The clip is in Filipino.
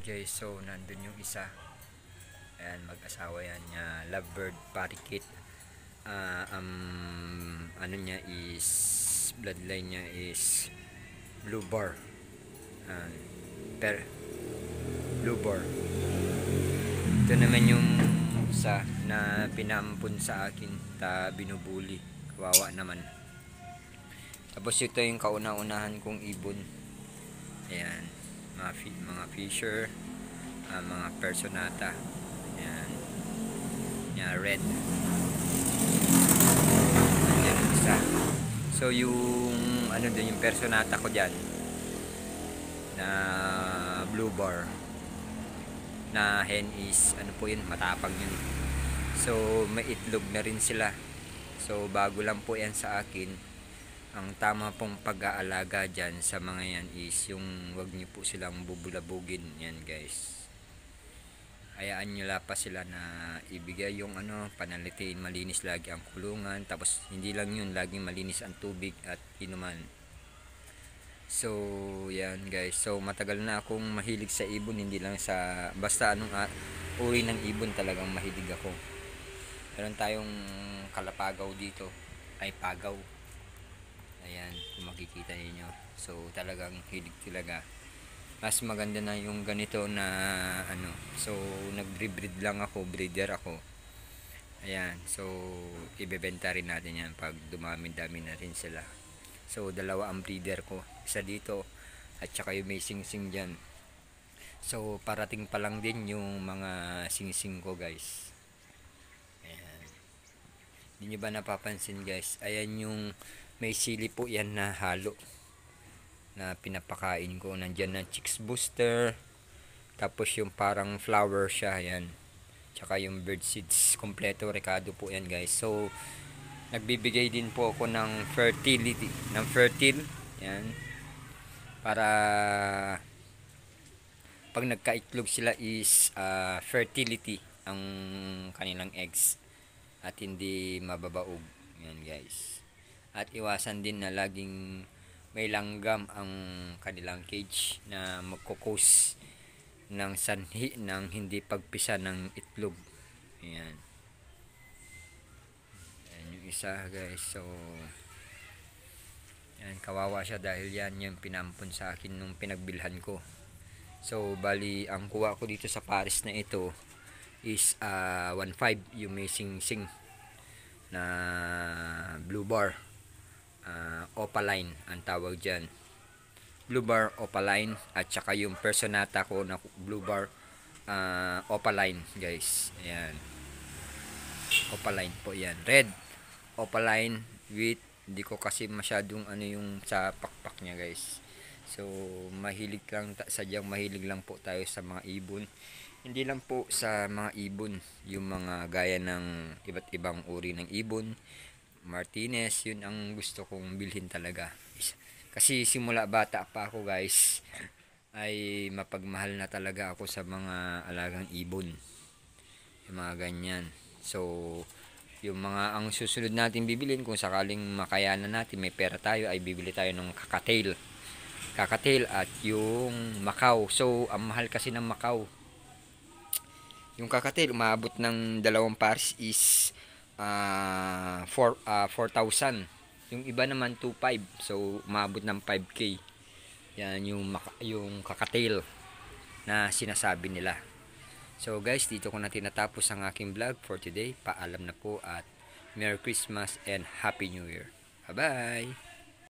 guys, so nandun yung isa. Ayan, mag-asawa yan niya, lovebird parakeet. Ano niya is, bloodline niya is blue bar. Blue bar. Ito naman yung isa na pinampun sa akin, binubuli. Kawawa naman. Tapos ito yung kauna-unahan kong ibon. Ayan, mga fisher, mga personata. Ayan, red. Ayan, isa. So yung ano din, yung personata ko dyan na blue bar na hen is ano po yun, matapang yun. So may itlog na rin sila. So bago lang po yan sa akin. Ang tama pong pag-aalaga dyan sa mga yan is yung wag nyo po silang bubulabugin. Yan guys, hayaan nyo lang pa sila na ibigay yung ano, panalitiin, malinis lagi ang kulungan. Tapos hindi lang yun, laging malinis ang tubig at inuman. So yan guys, so matagal na akong mahilig sa ibon. Hindi lang sa basta anong uri ng ibon, talagang mahilig ako. Meron tayong kalapagaw dito, ay pagaw. Ayan, kung makikita niyo. So talagang hilig talaga. Mas maganda na yung ganito na ano. So nagbre-breed lang ako, breeder ako. Ayan, so ibebenta rin natin yan pag dumami-dami na rin sila. So dalawa ang breeder ko, isa dito at saka yung may sing-sing dyan. So parating pa lang din yung mga sing-sing ko guys. Ayan, hindi nyo ba napapansin guys? Ayan yung may sili po yan na halo na pinapakain ko. Nandyan na chicks booster, tapos yung parang flower siya, yan, tsaka yung bird seeds, kompleto rekado po yan guys. So nagbibigay din po ako ng fertility, ng fertile, yan, para pag nagkaitlog sila is fertility ang kanilang eggs at hindi mababaog. Yan guys, at iwasan din na laging may langgam ang kanilang cage na magkukos ng sanhi ng hindi pagpisa ng itlog. Ayan. Ayan yung isa guys. So yan, kawawa siya dahil yan yung pinampun sa akin nung pinagbilhan ko. So bali ang kuha ko dito sa Paris na ito is 1.5 yung may sing-sing na blue bar. Opaline ang tawag dyan, blue bar opaline, at saka yung personata ko na blue bar opaline guys. Ayan, opaline po yan, red opaline with, hindi ko kasi masyadong ano yung sa pakpak nya guys. So mahilig lang, sadyang mahilig lang po tayo sa mga ibon. Hindi lang po sa mga ibon, yung mga gaya ng iba't ibang uri ng ibon, Martinez, yun ang gusto kong bilhin talaga. Kasi simula bata pa ako guys, ay mapagmahal na talaga ako sa mga alagang ibon. Yung mga ganyan. So, yung mga ang susunod natin bibilin, kung sakaling makayanan natin, may pera tayo, ay bibili tayo ng kakatail. Kakatail at yung Macau. So, ang mahal kasi ng Macau. Yung kakatail, umabot ng 2 pares is 4,000. Yung iba naman 2,500. So umabot ng 5K. Yan yung kakatail na sinasabi nila. So guys, dito ko na tinatapos ang aking vlog for today. Paalam na po at Merry Christmas and Happy New Year. Bye bye.